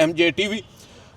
MJ TV।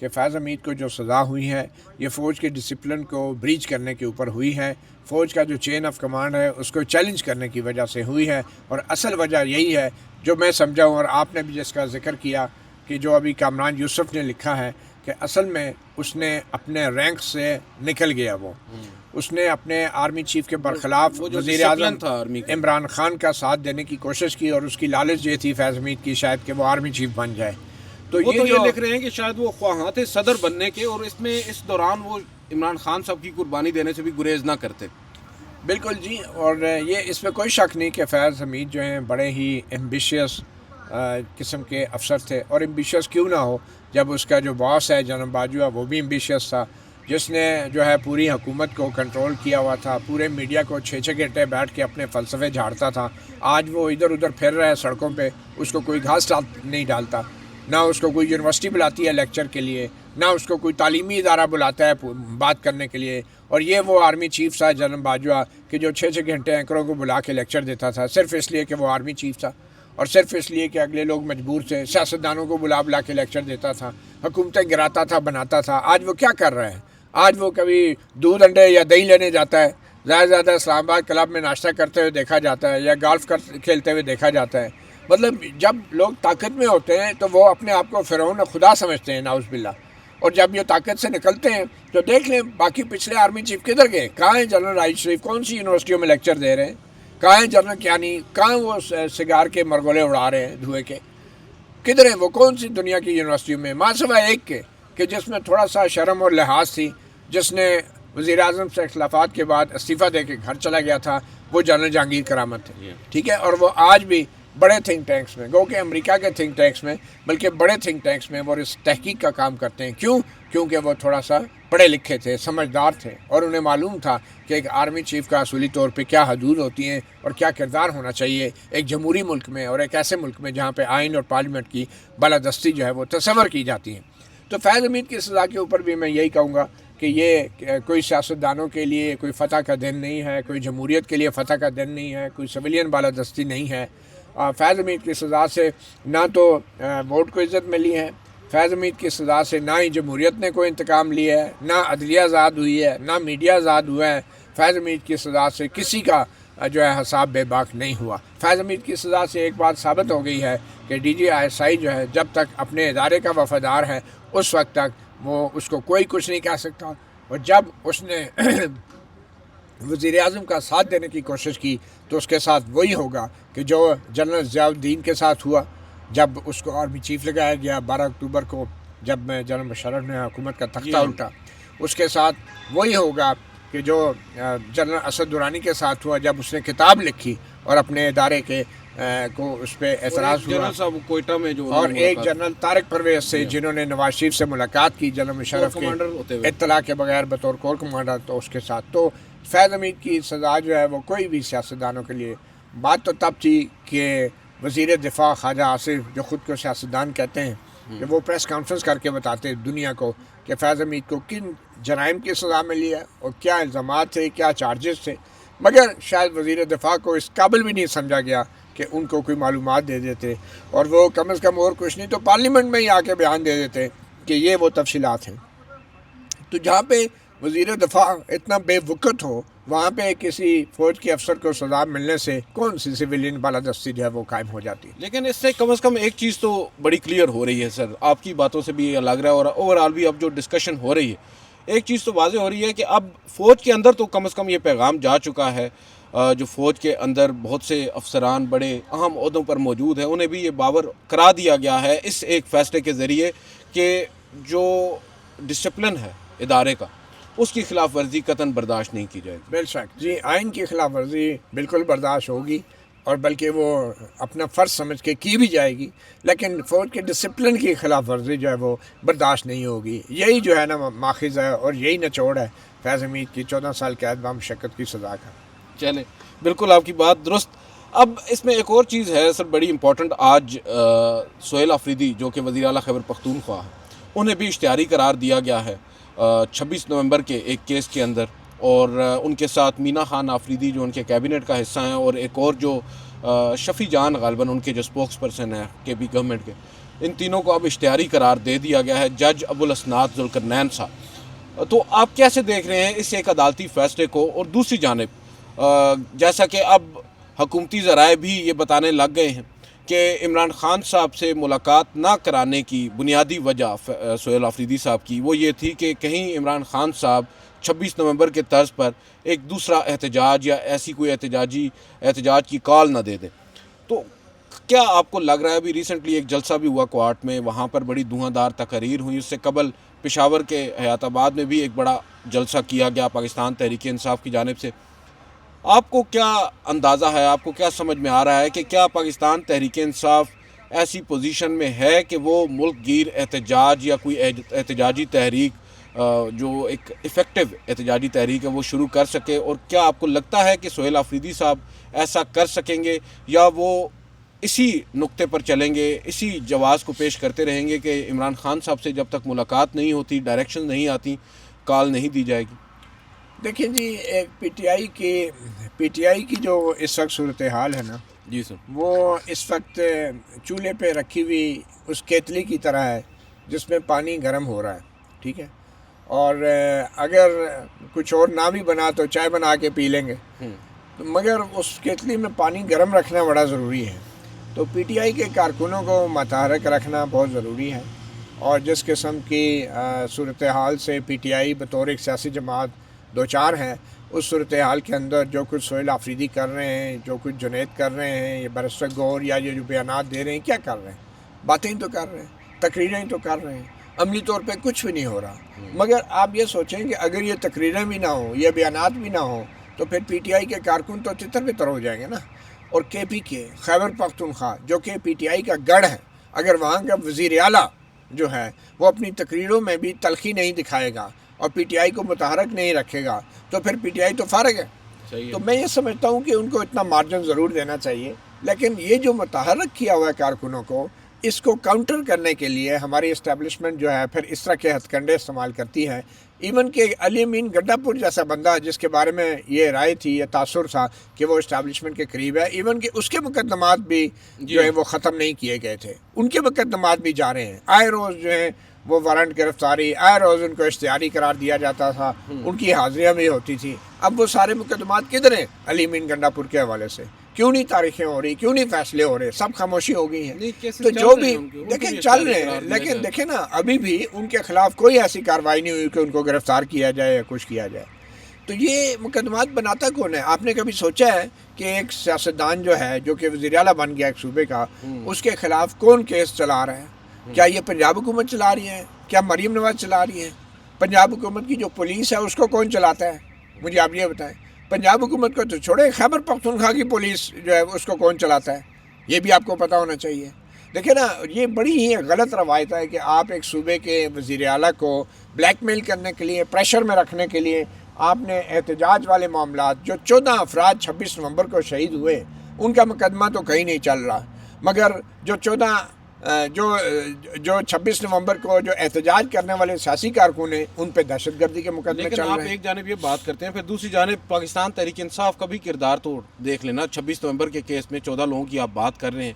کہ فیض حمید کو جو سزا ہوئی ہے یہ فوج کے ڈسپلن کو بریچ کرنے کے اوپر ہوئی ہے، فوج کا جو چین آف کمانڈ ہے اس کو چیلنج کرنے کی وجہ سے ہوئی ہے، اور اصل وجہ یہی ہے جو میں سمجھا ہوں، اور آپ نے بھی جس کا ذکر کیا کہ جو ابھی کامران یوسف نے لکھا ہے کہ اصل میں اس نے اپنے رینک سے نکل گیا، وہ اس نے اپنے آرمی چیف کے برخلاف وزیر اعظم عمران خان کا ساتھ دینے کی کوشش کی، اور اس کی لالچ یہ تھی فیض حمید کی شاید کہ وہ آرمی چیف بن جائے۔ تو یہ لکھ رہے ہیں کہ شاید وہ خواہاں تھے صدر بننے کے، اور اس دوران وہ عمران خان صاحب کی قربانی دینے سے بھی گریز نہ کرتے۔ بالکل جی، اور یہ اس میں کوئی شک نہیں کہ فیض حمید جو ہیں بڑے ہی ایمبیشیس قسم کے افسر تھے، اور ایمبیشیس کیوں نہ ہو جب اس کا جو باس ہے جنرل باجوہ وہ بھی ایمبیشیس تھا، جس نے جو ہے پوری حکومت کو کنٹرول کیا ہوا تھا، پورے میڈیا کو 6 گھنٹے بیٹھ کے اپنے فلسفے جھاڑتا تھا۔ آج وہ ادھر ادھر پھر رہا ہے سڑکوں پہ، اس کو کوئی گھاس نہیں ڈالتا، نہ اس کو کوئی یونیورسٹی بلاتی ہے لیکچر کے لیے، نہ اس کو کوئی تعلیمی ادارہ بلاتا ہے بات کرنے کے لیے، اور یہ وہ آرمی چیف تھا جنرل باجوہ کہ جو 6 گھنٹے اینکروں کو بلا کے لیکچر دیتا تھا، صرف اس لیے کہ وہ آرمی چیف تھا، اور صرف اس لیے کہ اگلے لوگ مجبور تھے۔ سیاستدانوں کو بلا کے لیکچر دیتا تھا، حکومتیں گراتا تھا، بناتا تھا۔ آج وہ کیا کر رہا ہے؟ آج وہ کبھی دودھ انڈے یا دہی لینے جاتا ہے، زیادہ اسلام آباد کلب میں ناشتہ کرتے ہوئے دیکھا جاتا ہے، یا گالف کھیلتے ہوئے دیکھا جاتا ہے۔ مطلب جب لوگ طاقت میں ہوتے ہیں تو وہ اپنے آپ کو فرعون خدا سمجھتے ہیں، نعوذ باللہ، اور جب یہ طاقت سے نکلتے ہیں تو دیکھ لیں باقی پچھلے آرمی چیف کدھر گئے؟ کہاں ہیں جنرل راحیل شریف؟ کون سی یونیورسٹیوں میں لیکچر دے رہے ہیں؟ کہاں ہیں جنرل کیانی؟ کہاں وہ سگار کے مرغولے اڑا رہے ہیں دھوئے کے؟ کدھر ہیں وہ؟ کون سی دنیا کی یونیورسٹیوں میں؟ ماں سوائے ایک کے کہ جس میں تھوڑا سا شرم اور لحاظ تھی، جس نے وزیر اعظم سے اختلافات کے بعد استعفیٰ دے کے گھر چلا گیا تھا، وہ جنرل جہانگیر کرامت تھے، ٹھیک ہے؟ اور وہ آج بھی بڑے تھنک ٹینکس میں، گو کہ امریکہ کے تھنک ٹینکس میں، بلکہ بڑے تھنک ٹینکس میں وہ اس تحقیق کا کام کرتے ہیں۔ کیونکہ وہ تھوڑا سا پڑھے لکھے تھے، سمجھدار تھے، اور انہیں معلوم تھا کہ ایک آرمی چیف کا اصولی طور پہ کیا حدود ہوتی ہیں اور کیا کردار ہونا چاہیے ایک جمہوری ملک میں، اور ایک ایسے ملک میں جہاں پہ آئین اور پارلیمنٹ کی بالادستی جو ہے وہ تصور کی جاتی ہے۔ تو فیض حمید کی سزا کے اوپر بھی میں یہی کہوں گا کہ یہ کوئی سیاستدانوں کے لیے کوئی فتح کا دن نہیں ہے، کوئی جمہوریت کے لیے فتح کا دن نہیں ہے، کوئی سویلین بالادستی نہیں ہے۔ فیض حمید کی سزا سے نہ تو ووٹ کو عزت ملی ہے، فیض حمید کی سزا سے نہ ہی جمہوریت نے کوئی انتقام لیا ہے، نہ عدلیہ آزاد ہوئی ہے، نہ میڈیا آزاد ہوا ہے۔ فیض حمید کی سزا سے کسی کا جو ہے حساب بے باک نہیں ہوا۔ فیض حمید کی سزا سے ایک بات ثابت ہو گئی ہے کہ DGI جو ہے جب تک اپنے ادارے کا وفادار ہے اس وقت تک وہ اس کو کوئی کچھ نہیں کہہ سکتا، اور جب اس نے وزیر اعظم کا ساتھ دینے کی کوشش کی تو اس کے ساتھ وہی ہوگا کہ جو جنرل ضیاء الدین کے ساتھ ہوا جب اس کو آرمی چیف لگایا گیا 12 اکتوبر کو، جب جنرل مشرف نے حکومت کا تختہ الٹا، اس کے ساتھ وہی ہوگا کہ جو جنرل اسد درانی کے ساتھ ہوا جب اس نے کتاب لکھی اور اپنے ادارے کے کو اس پہ اعتراض ہوا، کوئٹہ میں جو اور ایک جنرل طارق پرویز سے جنہوں نے نواز شریف سے ملاقات کی جنرل مشرف کے اطلاع کے بغیر بطور کور کمانڈر، تو اس کے ساتھ تو فیض حمید کی سزا جو ہے وہ کوئی بھی سیاستدانوں کے لیے، بات تو تب تھی کہ وزیر دفاع خواجہ آصف جو خود کو سیاستدان کہتے ہیں کہ وہ پریس کانفرنس کر کے بتاتے دنیا کو کہ فیض حمید کو کن جرائم کی سزا ملی ہے اور کیا الزامات تھے، کیا چارجز تھے، مگر شاید وزیر دفاع کو اس قابل بھی نہیں سمجھا گیا کہ ان کو کوئی معلومات دے دیتے، اور وہ کم از کم اور کچھ نہیں تو پارلیمنٹ میں ہی آ کے بیان دے دیتے کہ یہ وہ تفصیلات ہیں۔ تو جہاں پہ وزیر دفاع اتنا بے وقت ہو وہاں پہ کسی فوج کے افسر کو سزا ملنے سے کون سی سویلین بالادستی جو ہے وہ قائم ہو جاتی ہے؟ لیکن اس سے کم از کم ایک چیز تو بڑی کلیئر ہو رہی ہے سر، آپ کی باتوں سے بھی یہ لگ رہا ہے، اور اوور آل بھی اب جو ڈسکشن ہو رہی ہے ایک چیز تو واضح ہو رہی ہے کہ اب فوج کے اندر تو کم از کم یہ پیغام جا چکا ہے، جو فوج کے اندر بہت سے افسران بڑے اہم عہدوں پر موجود ہیں انہیں بھی یہ باور کرا دیا گیا ہے اس ایک فیصلے کے ذریعے کہ جو ڈسپلن ہے ادارے کا اس کی خلاف ورزی قطعاً برداشت نہیں کی جائے گی۔ بے شک جی، آئین کی خلاف ورزی بالکل برداشت ہوگی، اور بلکہ وہ اپنا فرض سمجھ کے کی بھی جائے گی، لیکن فوج کے ڈسپلن کی خلاف ورزی جو ہے وہ برداشت نہیں ہوگی۔ یہی جو ہے نا ماخذ ہے اور یہی نچوڑ ہے فیض حمید کی 14 سال قید بامشقت کی سزا کا۔ چلیں، بالکل آپ کی بات درست۔ اب اس میں ایک اور چیز ہے سر بڑی امپورٹنٹ، آج سہیل آفریدی جو کہ وزیر اعلیٰ خیبر پختونخوا ہیں انہیں بھی اشتہاری قرار دیا گیا ہے 26 نومبر کے ایک کیس کے اندر، اور ان کے ساتھ مینا خان آفریدی جو ان کے کیبنٹ کا حصہ ہیں، اور ایک اور جو شفیع جان غالباً ان کے جو اسپوکس پرسن ہیں کے پی گورنمنٹ کے، ان تینوں کو اب اشتہاری قرار دے دیا گیا ہے جج ابوالاسناد ذوالقرنین صاحب. تو آپ کیسے دیکھ رہے ہیں اس ایک عدالتی فیصلے کو؟ اور دوسری جانب جیسا کہ اب حکومتی ذرائع بھی یہ بتانے لگ گئے ہیں کہ عمران خان صاحب سے ملاقات نہ کرانے کی بنیادی وجہ سہیل آفریدی صاحب کی وہ یہ تھی کہ کہیں عمران خان صاحب 26 نومبر کے طرز پر ایک دوسرا احتجاج یا ایسی کوئی احتجاج کی کال نہ دے دیں. تو کیا آپ کو لگ رہا ہے، ابھی ریسنٹلی ایک جلسہ بھی ہوا کوارٹ میں، وہاں پر بڑی دھواں دار تقاریر ہوئی، اس سے قبل پشاور کے حیات آباد میں بھی ایک بڑا جلسہ کیا گیا پاکستان تحریک انصاف کی جانب سے. آپ کو کیا اندازہ ہے، آپ کو کیا سمجھ میں آ رہا ہے کہ کیا پاکستان تحریک انصاف ایسی پوزیشن میں ہے کہ وہ ملک گیر احتجاج یا کوئی احتجاجی تحریک جو ایک ایفیکٹو احتجاجی تحریک ہے وہ شروع کر سکے؟ اور کیا آپ کو لگتا ہے کہ سہیل آفریدی صاحب ایسا کر سکیں گے، یا وہ اسی نقطے پر چلیں گے، اسی جواز کو پیش کرتے رہیں گے کہ عمران خان صاحب سے جب تک ملاقات نہیں ہوتی، ڈائریکشن نہیں آتی، کال نہیں دی جائے گی؟ دیکھیں جی، ایک پی ٹی آئی کی جو اس وقت صورتحال ہے نا، جی سر، وہ اس وقت چولہے پہ رکھی ہوئی اس کیتلی کی طرح ہے جس میں پانی گرم ہو رہا ہے. ٹھیک ہے، اور اگر کچھ اور نہ بھی بنا تو چائے بنا کے پی لیں گے، مگر اس کیتلی میں پانی گرم رکھنا بڑا ضروری ہے. تو پی ٹی آئی کے کارکنوں کو متحرک رکھنا بہت ضروری ہے، اور جس قسم کی صورتحال سے پی ٹی آئی بطور ایک سیاسی جماعت دوچار ہیں، اس صورتحال کے اندر جو کچھ سہیل آفریدی کر رہے ہیں، جو کچھ جنید کر رہے ہیں، یہ بیرسٹر گور یا یہ جو بیانات دے رہے ہیں، کیا کر رہے ہیں؟ باتیں ہی تو کر رہے ہیں، تقریریں ہی تو کر رہے ہیں، عملی طور پہ کچھ بھی نہیں ہو رہا. مگر آپ یہ سوچیں کہ اگر یہ تقریریں بھی نہ ہوں، یہ بیانات بھی نہ ہوں، تو پھر پی ٹی آئی کے کارکن تو تتر بتر ہو جائیں گے نا. اور کے پی کے خیبر پختونخوا جو کہ پی ٹی آئی کا گڑھ ہے، اگر وہاں کا وزیر اعلیٰ جو ہے وہ اپنی تقریروں میں بھی تلخی نہیں دکھائے گا اور پی ٹی آئی کو متحرک نہیں رکھے گا، تو پھر پی ٹی آئی تو فارغ ہے. تو میں یہ سمجھتا ہوں کہ ان کو اتنا مارجن ضرور دینا چاہیے. لیکن یہ جو متحرک کیا ہوا ہے کارکنوں کو، اس کو کاؤنٹر کرنے کے لیے ہماری اسٹیبلشمنٹ جو ہے پھر اس طرح کے ہتھ کنڈے استعمال کرتی ہے. ایون کہ علی امین گڈھا پور جیسا بندہ جس کے بارے میں یہ رائے تھی، یہ تاثر تھا کہ وہ اسٹیبلشمنٹ کے قریب ہے، ایون کہ اس کے مقدمات بھی جو ہے وہ ختم نہیں کیے گئے تھے، ان کے مقدمات بھی جا رہے ہیں. آئے روز جو ہے وہ وارنٹ گرفتاری، آئے روز ان کو اشتہاری قرار دیا جاتا تھا، ان کی حاضریاں بھی ہوتی تھی. اب وہ سارے مقدمات کدھر ہیں علی امین گنڈا پور کے حوالے سے؟ کیوں نہیں تاریخیں ہو رہی، کیوں نہیں فیصلے ہو رہے؟ سب خاموشی ہو گئی ہے. تو جو بھی دیکھیں چل رہے ہیں، لیکن دیکھیں نا ابھی بھی ان کے خلاف کوئی ایسی کارروائی نہیں ہوئی کہ ان کو گرفتار کیا جائے یا کچھ کیا جائے. تو یہ مقدمات بناتا کون ہے؟ آپ نے کبھی سوچا ہے کہ ایک سیاستدان جو ہے جو کہ وزیر اعلیٰ بن گیا ایک صوبے کا، اس کے خلاف کون کیس چلا رہا ہے؟ کیا یہ پنجاب حکومت چلا رہی ہے؟ کیا مریم نواز چلا رہی ہے؟ پنجاب حکومت کی جو پولیس ہے اس کو کون چلاتا ہے؟ مجھے آپ یہ بتائیں. پنجاب حکومت کو تو چھوڑے، خیبر پختونخوا کی پولیس جو ہے اس کو کون چلاتا ہے؟ یہ بھی آپ کو پتہ ہونا چاہیے. دیکھیں نا، یہ بڑی ہی غلط روایت ہے کہ آپ ایک صوبے کے وزیر اعلیٰ کو بلیک میل کرنے کے لیے، پریشر میں رکھنے کے لیے آپ نے احتجاج والے معاملات، جو 14 افراد 26 نومبر کو شہید ہوئے، ان کا مقدمہ تو کہیں نہیں چل رہا، مگر جو 26 نومبر کو جو احتجاج کرنے والے سیاسی کارکن ہیں ان پہ دہشت گردی کے مقدمے چل رہے ہیں. لیکن آپ ایک جانب یہ بات کرتے ہیں، پھر دوسری جانب پاکستان تحریک انصاف کا بھی کردار تو دیکھ لینا. 26 نومبر کے کیس میں 14 لوگوں کی آپ بات کر رہے ہیں،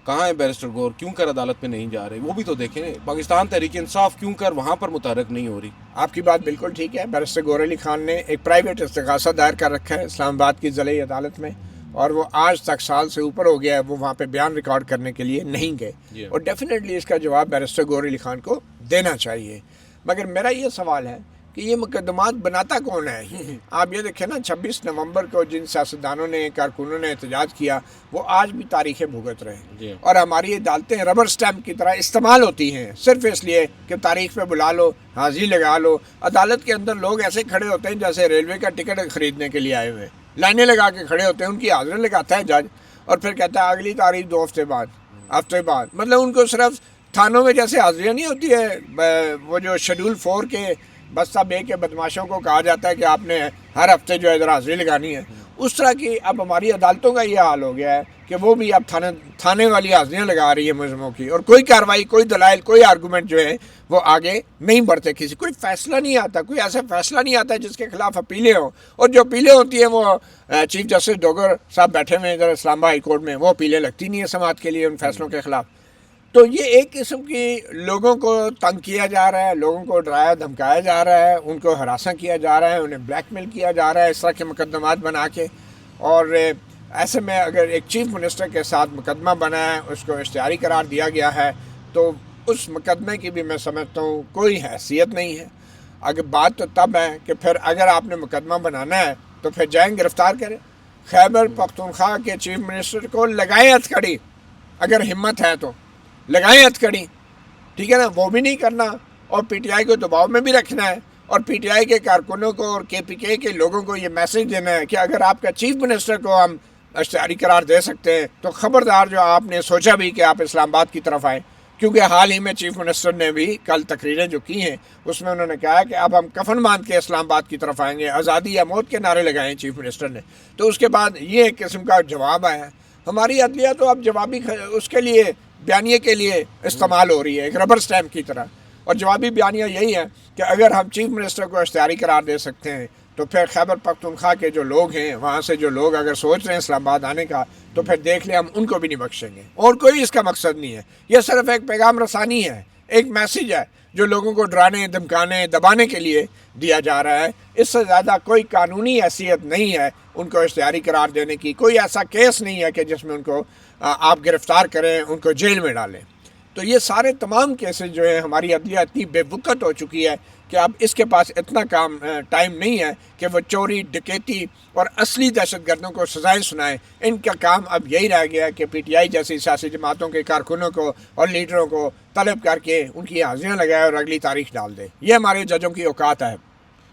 کہاں ہے بیرسٹر گور؟ کیوں کر عدالت میں نہیں جا رہے؟ وہ بھی تو دیکھیں. پاکستان تحریک انصاف کیوں کر وہاں پر متحرک نہیں ہو رہی؟ آپ کی بات بالکل ٹھیک ہے. بیرسٹر گور علی خان نے ایک پرائیویٹ استغاثہ دائر کر رکھا ہے اسلام آباد کی ضلعی عدالت میں، اور وہ آج تک سال سے اوپر ہو گیا ہے وہ وہاں پہ بیان ریکارڈ کرنے کے لیے نہیں گئے. اور ڈیفینیٹلی اس کا جواب بیرسٹر گور علی خان کو دینا چاہیے. مگر میرا یہ سوال ہے کہ یہ مقدمات بناتا کون ہے؟ آپ یہ دیکھیں نا، 26 نومبر کو جن سیاستدانوں نے، کارکنوں نے احتجاج کیا، وہ آج بھی تاریخیں بھگت رہے ہیں. اور ہماری عدالتیں ربر سٹیمپ کی طرح استعمال ہوتی ہیں صرف اس لیے کہ تاریخ پہ بلا لو، حاضری لگا لو. عدالت کے اندر لوگ ایسے کھڑے ہوتے ہیں جیسے ریلوے کا ٹکٹ خریدنے کے لیے آئے ہوئے، لائنیں لگا کے کھڑے ہوتے ہیں. ان کی حاضری لگاتا ہے جج اور پھر کہتا ہے اگلی تاریخ 2 ہفتے بعد. مطلب ان کو صرف تھانوں میں جیسے حاضریاں نہیں ہوتی ہے، وہ جو شیڈول 4 کے بستہ بے کے بدماشوں کو کہا جاتا ہے کہ آپ نے ہر ہفتے جو ہے ادھر حاضری لگانی ہے، اس طرح کی اب ہماری عدالتوں کا یہ حال ہو گیا ہے کہ وہ بھی اب تھانے والی حاضریاں لگا رہی ہے ملزموں کی، اور کوئی کارروائی، کوئی دلائل، کوئی آرگومنٹ جو ہے وہ آگے نہیں بڑھتے. کوئی فیصلہ نہیں آتا، کوئی ایسا فیصلہ نہیں آتا جس کے خلاف اپیلیں ہوں. اور جو اپیلیں ہوتی ہیں وہ چیف جسٹس ڈوگر صاحب بیٹھے ہوئے ادھر اسلام آباد ہائی کورٹ میں، وہ اپیلیں لگتی نہیں ہیں سماعت کے لیے ان فیصلوں کے خلاف. تو یہ ایک قسم کی لوگوں کو تنگ کیا جا رہا ہے، لوگوں کو ڈرایا دھمکایا جا رہا ہے، ان کو ہراساں کیا جا رہا ہے، انہیں بلیک میل کیا جا رہا ہے اس طرح کے مقدمات بنا کے. اور ایسے میں اگر ایک چیف منسٹر کے ساتھ مقدمہ بنا ہے، اس کو اشتہاری قرار دیا گیا ہے، تو اس مقدمے کی بھی میں سمجھتا ہوں کوئی حیثیت نہیں ہے. اگر بات تو تب ہے کہ پھر اگر آپ نے مقدمہ بنانا ہے تو پھر جائیں گرفتار کریں. خیبر پختونخوا کے چیف منسٹر کو لگائیں ہتھکڑی، اگر ہمت ہے تو لگائیں ہتھکڑی، ٹھیک ہے نا. وہ بھی نہیں کرنا اور پی ٹی آئی کو دباؤ میں بھی رکھنا ہے، اور پی ٹی آئی کے کارکنوں کو اور کے پی کے کے لوگوں کو یہ میسج دینا ہے کہ اگر آپ کا چیف منسٹر کو ہم اشتہاری قرار دے سکتے ہیں تو خبردار جو آپ نے سوچا بھی کہ آپ اسلام آباد کی طرف آئیں. کیونکہ حال ہی میں چیف منسٹر نے بھی کل تقریریں جو کی ہیں اس میں انہوں نے کہا کہ اب ہم کفن باندھ کے اسلام آباد کی طرف آئیں گے، آزادی یا موت کے نعرے لگائے چیف منسٹر نے. تو اس کے بعد یہ ایک قسم کا جواب آیا. ہماری عدلیہ تو اب جوابی اس کے لیے بیانیے کے لیے استعمال ہو رہی ہے، ایک ربر سٹیمپ کی طرح. اور جوابی بیانیہ یہی ہے کہ اگر ہم چیف منسٹر کو اشتہاری قرار دے سکتے ہیں تو پھر خیبر پختونخوا کے جو لوگ ہیں، وہاں سے جو لوگ اگر سوچ رہے ہیں اسلام آباد آنے کا، تو پھر دیکھ لیں ہم ان کو بھی نہیں بخشیں گے. اور کوئی اس کا مقصد نہیں ہے، یہ صرف ایک پیغام رسانی ہے، ایک میسیج ہے جو لوگوں کو ڈرانے دھمکانے دبانے کے لیے دیا جا رہا ہے. اس سے زیادہ کوئی قانونی حیثیت نہیں ہے ان کو اشتہاری قرار دینے کی. کوئی ایسا کیس نہیں ہے کہ جس میں ان کو آپ گرفتار کریں، ان کو جیل میں ڈالیں. تو یہ سارے تمام کیسز جو ہیں ہماری عدلیہ اتنی بے وقت ہو چکی ہے کہ اب اس کے پاس اتنا ٹائم نہیں ہے کہ وہ چوری ڈکیتی اور اصلی دہشت گردوں کو سزائیں سنائیں. ان کا کام اب یہی رہ گیا ہے کہ پی ٹی آئی جیسی سیاسی جماعتوں کے کارکنوں کو اور لیڈروں کو طلب کر کے ان کی حاضریاں لگائے اور اگلی تاریخ ڈال دے. یہ ہمارے ججوں کی اوقات ہے.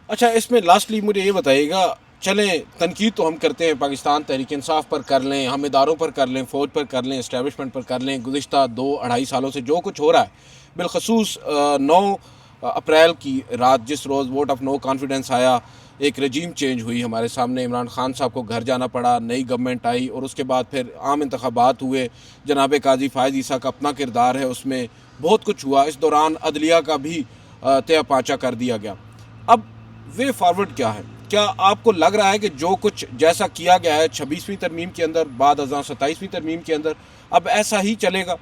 اچھا، اس میں لاسٹلی مجھے یہ بتائیے گا، چلیں تنقید تو ہم کرتے ہیں پاکستان تحریک انصاف پر کر لیں، ہم اداروں پر کر لیں، فوج پر کر لیں، اسٹیبلشمنٹ پر کر لیں، گزشتہ 2-2.5 سالوں سے جو کچھ ہو رہا ہے، بالخصوص 9 اپریل کی رات جس روز ووٹ آف نو کانفیڈنس آیا، ایک رجیم چینج ہوئی ہمارے سامنے، عمران خان صاحب کو گھر جانا پڑا، نئی گورنمنٹ آئی اور اس کے بعد پھر عام انتخابات ہوئے. جناب قاضی فائز عیسیٰ کا اپنا کردار ہے، اس میں بہت کچھ ہوا. اس دوران عدلیہ کا بھی تیا پانچا کر دیا گیا. اب وے فارورڈ کیا ہے؟ کیا آپ کو لگ رہا ہے کہ جو کچھ جیسا کیا گیا ہے 26ویں ترمیم کے اندر، بعد ازاں 27ویں ترمیم کے اندر، اب ایسا ہی چلے گا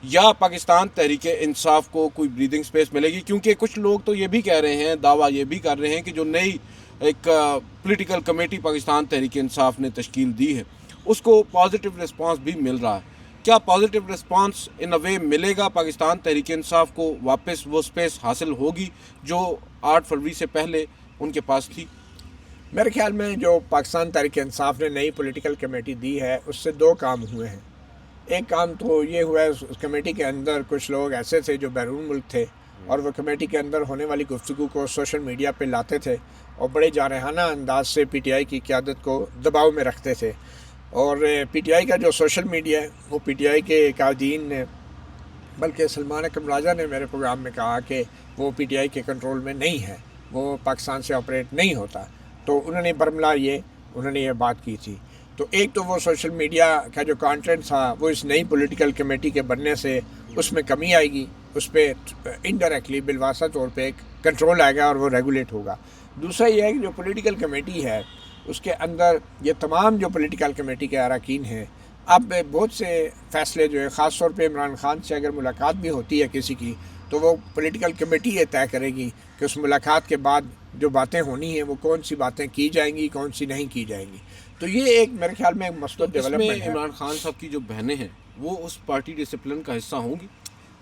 یا پاکستان تحریک انصاف کو کوئی بریدنگ سپیس ملے گی؟ کیونکہ کچھ لوگ تو یہ بھی کہہ رہے ہیں، دعویٰ یہ بھی کر رہے ہیں کہ جو نئی ایک پولیٹیکل کمیٹی پاکستان تحریک انصاف نے تشکیل دی ہے اس کو پازیٹیو رسپانس بھی مل رہا ہے. کیا پازیٹیو رسپانس ان اے وے ملے گا پاکستان تحریک انصاف کو، واپس وہ سپیس حاصل ہوگی جو 8 فروری سے پہلے ان کے پاس تھی؟ میرے خیال میں جو پاکستان تحریک انصاف نے نئی پولیٹیکل کمیٹی دی ہے اس سے 2 کام ہوئے ہیں. ایک کام تو یہ ہوا ہے اس کمیٹی کے اندر کچھ لوگ ایسے تھے جو بیرون ملک تھے اور وہ کمیٹی کے اندر ہونے والی گفتگو کو سوشل میڈیا پہ لاتے تھے اور بڑے جارحانہ انداز سے پی ٹی آئی کی قیادت کو دباؤ میں رکھتے تھے. اور پی ٹی آئی کا جو سوشل میڈیا ہے وہ پی ٹی آئی کے قائدین نے، بلکہ سلمان اکرم راجہ نے میرے پروگرام میں کہا کہ وہ پی ٹی آئی کے کنٹرول میں نہیں ہے، وہ پاکستان سے آپریٹ نہیں ہوتا. تو انہوں نے یہ بات کی تھی. تو ایک تو وہ سوشل میڈیا کا جو کانٹینٹ تھا وہ اس نئی پولیٹیکل کمیٹی کے بننے سے اس میں کمی آئے گی، اس پہ انڈائریکٹلی بالواسطہ طور پہ ایک کنٹرول آئے گا اور وہ ریگولیٹ ہوگا. دوسرا یہ ہے کہ جو پولیٹیکل کمیٹی ہے اس کے اندر یہ تمام جو پولیٹیکل کمیٹی کے اراکین ہیں، اب بہت سے فیصلے جو ہے خاص طور پہ عمران خان سے اگر ملاقات بھی ہوتی ہے کسی کی تو وہ پولیٹیکل کمیٹی یہ طے کرے گی کہ اس ملاقات کے بعد جو باتیں ہونی ہیں وہ کون سی باتیں کی جائیں گی، کون سی نہیں کی جائیں گی. تو یہ ایک میرے خیال میں مثبت ڈیولپمنٹ ہے. عمران خان صاحب کی جو بہنیں ہیں وہ اس پارٹی ڈسپلن کا حصہ ہوں گی؟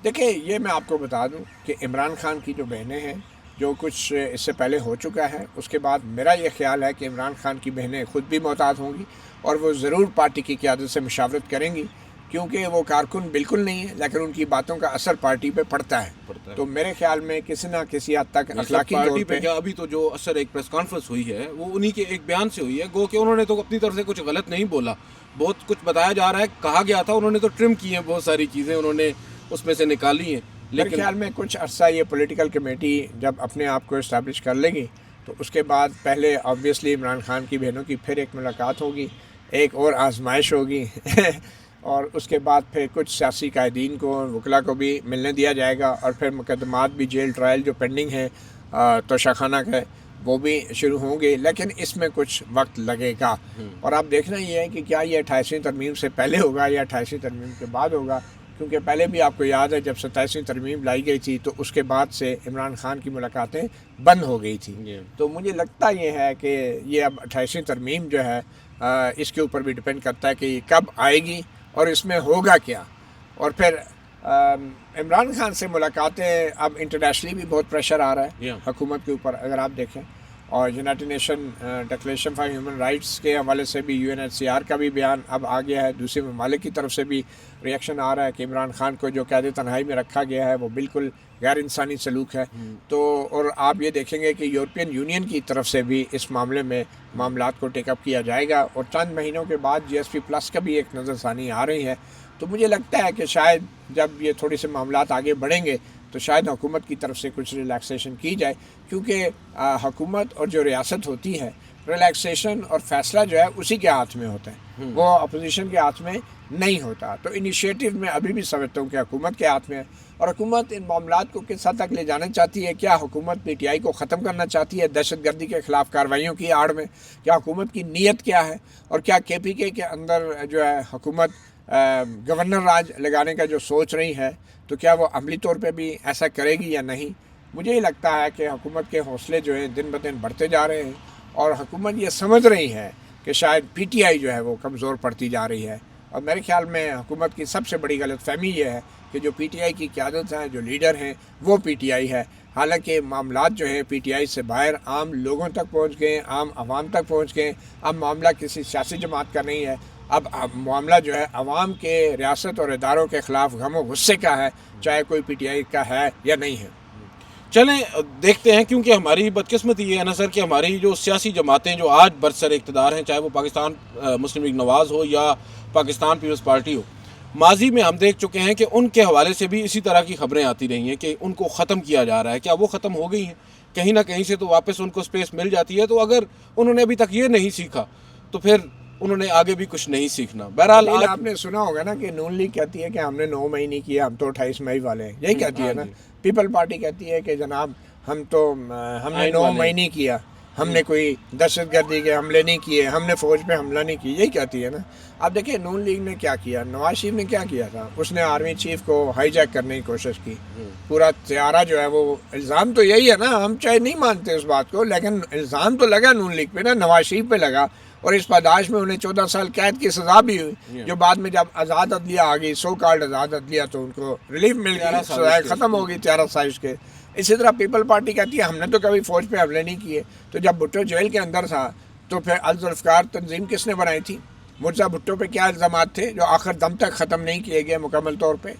دیکھیں، یہ میں آپ کو بتا دوں کہ عمران خان کی جو بہنیں ہیں جو کچھ اس سے پہلے ہو چکا ہے، اس کے بعد میرا یہ خیال ہے کہ عمران خان کی بہنیں خود بھی محتاط ہوں گی اور وہ ضرور پارٹی کی قیادت سے مشاورت کریں گی، کیونکہ وہ کارکن بالکل نہیں ہے لیکن ان کی باتوں کا اثر پارٹی پہ پڑتا ہے. تو میرے خیال میں کسی نہ کسی حد تک اخلاقی طور پہ کیا ابھی تو جو اثر ایک پریس کانفرنس ہوئی ہے وہ انہی کے ایک بیان سے ہوئی ہے، گو کہ انہوں نے تو اپنی طرف سے کچھ غلط نہیں بولا، بہت کچھ بتایا جا رہا ہے، کہا گیا تھا، انہوں نے تو ٹرم کی ہیں، بہت ساری چیزیں انہوں نے اس میں سے نکالی ہیں. میرے خیال میں کچھ عرصہ یہ پولیٹیکل کمیٹی جب اپنے آپ کو اسٹیبلش کر لے گی تو اس کے بعد پہلے آبویسلی عمران خان کی بہنوں کی پھر ایک ملاقات ہوگی، ایک اور آزمائش ہوگی اور اس کے بعد پھر کچھ سیاسی قائدین کو اور وکلاء کو بھی ملنے دیا جائے گا اور پھر مقدمات بھی جیل ٹرائل جو پینڈنگ ہیں توشہ خانہ کے وہ بھی شروع ہوں گے، لیکن اس میں کچھ وقت لگے گا. اور آپ دیکھنا یہ ہے کہ کیا یہ 28ویں ترمیم سے پہلے ہوگا یا 28ویں ترمیم کے بعد ہوگا. کیونکہ پہلے بھی آپ کو یاد ہے جب 27ویں ترمیم لائی گئی تھی تو اس کے بعد سے عمران خان کی ملاقاتیں بند ہو گئی تھیں. تو مجھے لگتا یہ ہے کہ یہ اب 28ویں ترمیم جو ہے اس کے اوپر بھی ڈپینڈ کرتا ہے کہ یہ کب آئے گی اور اس میں ہوگا کیا. اور پھر عمران خان سے ملاقاتیں اب انٹرنیشنلی بھی بہت پریشر آ رہا ہے حکومت کے اوپر اگر آپ دیکھیں, اور United nation declaration for human rights کے حوالے سے بھی UNHCR کا بھی بیان اب آ گیا ہے, دوسرے ممالک کی طرف سے بھی ریئیکشن آ رہا ہے کہ عمران خان کو جو قید تنہائی میں رکھا گیا ہے وہ بالکل غیر انسانی سلوک ہے. تو اور آپ یہ دیکھیں گے کہ یورپین یونین کی طرف سے بھی اس معاملے میں معاملات کو ٹیک اپ کیا جائے گا, اور چند مہینوں کے بعد GSP+ کا بھی ایک نظر ثانی آ رہی ہے. تو مجھے لگتا ہے کہ شاید جب یہ تھوڑے سے معاملات آگے بڑھیں گے تو شاید حکومت کی طرف سے کچھ ریلیکسیشن کی جائے, کیونکہ حکومت اور جو ریاست ہوتی ہے ریلیکسیشن اور فیصلہ جو ہے اسی کے ہاتھ میں ہوتا ہے, وہ اپوزیشن کے ہاتھ میں نہیں ہوتا. تو انیشیٹو میں ابھی بھی سمجھتا ہوں کہ حکومت کے ہاتھ میں ہے, اور حکومت ان معاملات کو کس حد تک لے جانا چاہتی ہے. کیا حکومت PTI کو ختم کرنا چاہتی ہے دہشت گردی کے خلاف کارروائیوں کی آڑ میں؟ کیا حکومت کی نیت کیا ہے؟ اور کیا KPK کے اندر جو ہے حکومت گورنر راج لگانے کا جو سوچ رہی ہے تو کیا وہ عملی طور پہ بھی ایسا کرے گی یا نہیں؟ مجھے یہ لگتا ہے کہ حکومت کے حوصلے جو ہیں دن بدن بڑھتے جا رہے ہیں, اور حکومت یہ سمجھ رہی ہے کہ شاید PTI جو ہے وہ کمزور پڑتی جا رہی ہے. اور میرے خیال میں حکومت کی سب سے بڑی غلط فہمی یہ ہے کہ جو PTI کی قیادت ہے, جو لیڈر ہیں, وہ PTI ہے. حالانکہ معاملات جو ہیں PTI سے باہر عام لوگوں تک پہنچ گئے, عام عوام تک پہنچ گئے. اب معاملہ کسی سیاسی جماعت کا نہیں ہے, اب معاملہ جو ہے عوام کے ریاست اور اداروں کے خلاف غم و غصے کا ہے, چاہے کوئی PTI کا ہے یا نہیں ہے. چلیں دیکھتے ہیں, کیونکہ ہماری بدقسمتی یہ ہے نا سر کہ ہماری جو سیاسی جماعتیں جو آج برسر اقتدار ہیں, چاہے وہ پاکستان مسلم لیگ نواز ہو یا پاکستان پیپلز پارٹی ہو, ماضی میں ہم دیکھ چکے ہیں کہ ان کے حوالے سے بھی اسی طرح کی خبریں آتی رہی ہیں کہ ان کو ختم کیا جا رہا ہے. کیا وہ ختم ہو گئی ہیں؟ کہیں نہ کہیں سے تو واپس ان کو سپیس مل جاتی ہے. تو اگر انہوں نے ابھی تک یہ نہیں سیکھا تو پھر انہوں نے آگے بھی کچھ نہیں سیکھنا. بہرحال آپ نے سنا ہوگا نا کہ نون لیگ کہتی ہے کہ ہم نے 9 مئی نہیں کیا, ہم تو 28 مئی والے ہیں, یہی کہتی ہے نا. پیپل پارٹی کہتی ہے کہ جناب ہم نے 9 مئی نہیں کیا, ہم نے کوئی دہشت گردی کے حملے نہیں کیے, ہم نے فوج پہ حملہ نہیں کیا, یہی کہتی ہے نا. آپ دیکھیں نون لیگ نے کیا کیا, نواز شریف نے کیا کیا تھا, اس نے آرمی چیف کو ہائی جیک کرنے کی کوشش کی. پورا طیارہ جو ہے وہ الزام تو یہی ہے نا, ہم چاہے نہیں مانتے اس بات کو, لیکن الزام تو لگا نون لیگ پہ نا, نواز شریف پہ لگا, اور اس پاداش میں انہیں 14 سال قید کی سزا بھی ہوئی, جو بعد میں جب آزاد عدلیہ آ گئی, سو کالڈ آزاد عدلیہ, تو ان کو ریلیف مل گیا, سزائیں ختم ہو گئی 13 سائز کے. اسی طرح پیپل پارٹی کہتی ہے ہم نے تو کبھی فوج پہ حملے نہیں کیے. تو جب بھٹو جیل کے اندر تھا تو پھر الذوالفقار تنظیم کس نے بنائی تھی؟ مرزا بھٹو پہ کیا الزامات تھے جو آخر دم تک ختم نہیں کیے گئے مکمل طور پہ؟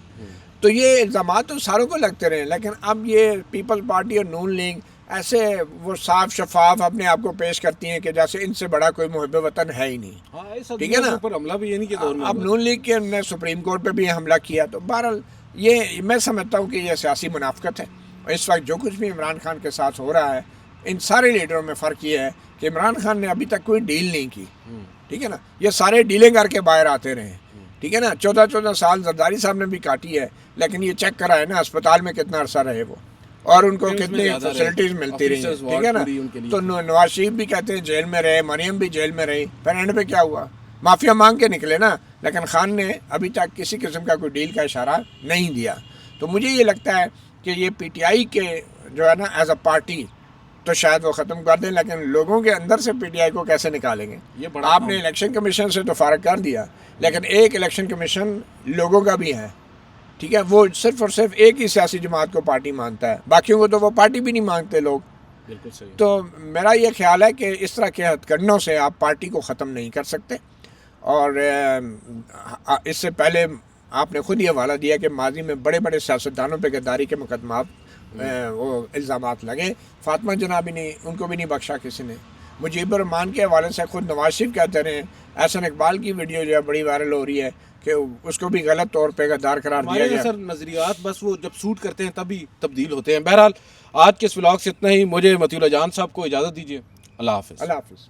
تو یہ الزامات تو ساروں کو لگتے رہے, لیکن اب یہ پیپل پارٹی اور نون لیگ ایسے وہ صاف شفاف اپنے آپ کو پیش کرتی ہیں کہ جیسے ان سے بڑا کوئی محب وطن ہے ہی نہیں. ٹھیک ہے نا. اب نون لیگ کے نے سپریم کورٹ پہ بھی حملہ کیا. تو بہرحال یہ میں سمجھتا ہوں کہ یہ سیاسی منافقت ہے, اور اس وقت جو کچھ بھی عمران خان کے ساتھ ہو رہا ہے, ان سارے لیڈروں میں فرق یہ ہے کہ عمران خان نے ابھی تک کوئی ڈیل نہیں کی. ٹھیک ہے نا, یہ سارے ڈیلیں کر کے باہر آتے رہے. ٹھیک ہے نا, 14 سال زرداری صاحب نے بھی کاٹی ہے, لیکن یہ چیک کرا ہے نا اسپتال میں کتنا عرصہ رہے وہ, اور ان کو کتنی فیسلٹیز ملتی رہی. ٹھیک ہے نا. تو نواز شریف بھی کہتے ہیں جیل میں رہے, مریم بھی جیل میں رہی, پھر اینڈ پہ کیا ہوا؟ معافیا مانگ کے نکلے نا, لیکن خان نے ابھی تک کسی قسم کا کوئی ڈیل کا اشارہ نہیں دیا. تو مجھے یہ لگتا ہے کہ یہ PTI کے جو ہے نا ایز اے پارٹی تو شاید وہ ختم کر دیں, لیکن لوگوں کے اندر سے PTI کو کیسے نکالیں گے؟ آپ نے الیکشن کمیشن سے تو فارغ کر دیا, لیکن ایک الیکشن کمیشن لوگوں کا بھی ہے. ٹھیک ہے, وہ صرف اور صرف ایک ہی سیاسی جماعت کو پارٹی مانتا ہے, باقیوں کو تو وہ پارٹی بھی نہیں مانگتے لوگ. بالکل صحیح. تو میرا یہ خیال ہے کہ اس طرح کے ہتھ کنڈوں سے آپ پارٹی کو ختم نہیں کر سکتے. اور اس سے پہلے آپ نے خود یہ حوالہ دیا کہ ماضی میں بڑے بڑے سیاستدانوں پہ غداری کے مقدمات وہ الزامات لگے. فاطمہ جناح بھی نہیں, ان کو بھی نہیں بخشا کسی نے. مجیب الرحمان کے حوالے سے خود نواز شریف کہتے رہے. احسن اقبال کی ویڈیو جو ہے بڑی وائرل ہو رہی ہے کہ اس کو بھی غلط طور پہ غدار قرار دیا گیا. سر نظریات بس وہ جب سوٹ کرتے ہیں تبھی تبدیل ہوتے ہیں. بہرحال آج کے اس ولاگ سے اتنا ہی. مجھے مطیع اللہ جان صاحب کو اجازت دیجیے. اللہ حافظ. اللہ حافظ.